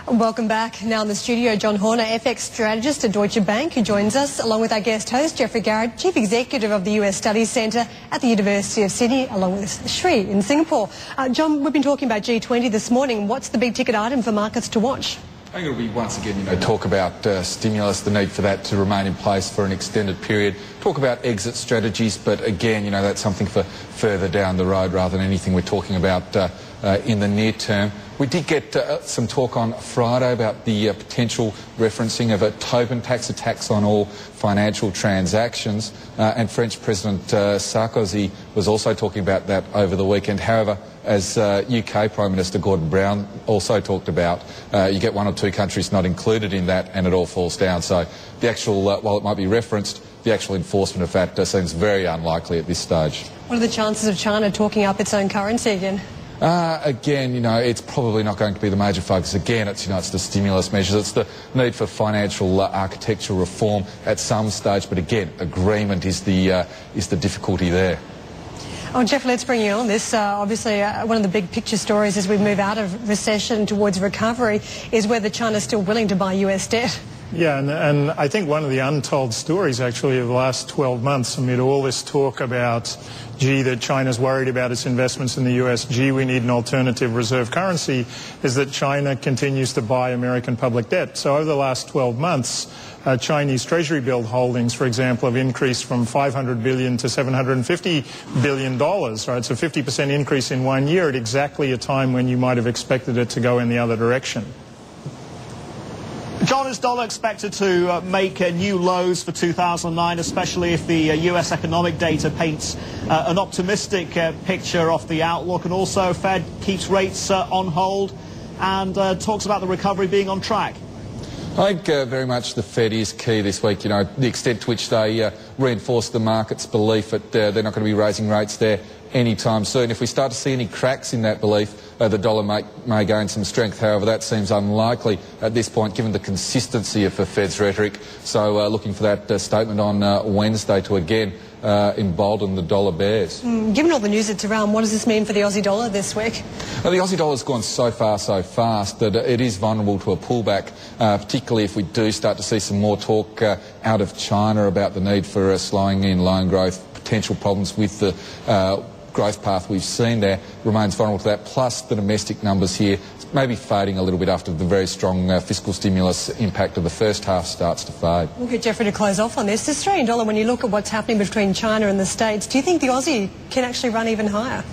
Welcome back. Now in the studio, John Horner, FX strategist at Deutsche Bank, who joins us, along with our guest host, Geoffrey Garrett, Chief Executive of the US Studies Centre at the University of Sydney, along with Shri in Singapore. John, we've been talking about G20 this morning. What's the big ticket item for markets to watch? I think it'll be once again, talk about stimulus, the need for that to remain in place for an extended period. Talk about exit strategies, but again, that's something for further down the road rather than anything we're talking about in the near term. We did get some talk on Friday about the potential referencing of a Tobin tax, a tax on all financial transactions, and French President Sarkozy was also talking about that over the weekend. However, as UK Prime Minister Gordon Brown also talked about, you get one or two countries not included in that and it all falls down. So the actual, while it might be referenced, the actual enforcement of that seems very unlikely at this stage. What are the chances of China talking up its own currency again? Again, it's probably not going to be the major focus. Again, it's the stimulus measures. It's the need for financial architecture reform at some stage. But again, agreement is the difficulty there. Oh, Geoff, let's bring you on this. Obviously, one of the big picture stories as we move out of recession towards recovery is whether China's still willing to buy US debt. Yeah, and I think one of the untold stories actually of the last 12 months amid all this talk about, gee, that China's worried about its investments in the US, gee, we need an alternative reserve currency, is that China continues to buy American public debt. So over the last 12 months, Chinese Treasury bill holdings, for example, have increased from $500 billion to $750 billion, right? So 50% increase in 1 year at exactly a time when you might have expected it to go in the other direction. John, is dollar expected to make new lows for 2009, especially if the US economic data paints an optimistic picture of the outlook, and also Fed keeps rates on hold and talks about the recovery being on track? I think very much the Fed is key this week. The extent to which they reinforce the market's belief that they're not going to be raising rates there anytime soon. If we start to see any cracks in that belief, the dollar may gain some strength. However, that seems unlikely at this point given the consistency of the Fed's rhetoric. So looking for that statement on Wednesday to again embolden the dollar bears. Given all the news that's around, what does this mean for the Aussie dollar this week? The Aussie dollar's gone so far so fast that it is vulnerable to a pullback, particularly if we do start to see some more talk out of China about the need for slowing in loan growth, potential problems with the growth path we've seen there remains vulnerable to that, plus the domestic numbers here maybe fading a little bit after the very strong fiscal stimulus impact of the first half starts to fade. We'll get Geoffrey to close off on this. The Australian dollar, when you look at what's happening between China and the States, do you think the Aussie can actually run even higher?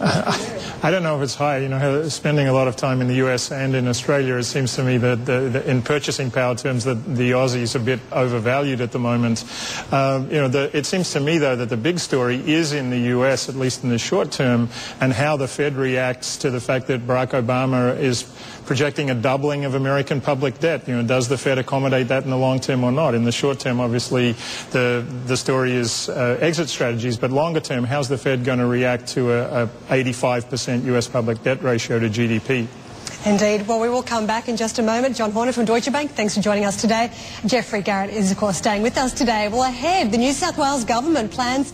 I don't know if it's high. Spending a lot of time in the US and in Australia, it seems to me that in purchasing power terms that the Aussie is a bit overvalued at the moment. It seems to me, though, that the big story is in the US, at least in the short term, and how the Fed reacts to the fact that Barack Obama is projecting a doubling of American public debt. Does the Fed accommodate that in the long term or not? In the short term, obviously, the story is exit strategies, but longer term, how's the Fed going to react to a 85% US public debt ratio to GDP? Indeed. Well, we will come back in just a moment. John Horner from Deutsche Bank, thanks for joining us today. Geoffrey Garrett is, of course, staying with us today. Well, ahead, the New South Wales government plans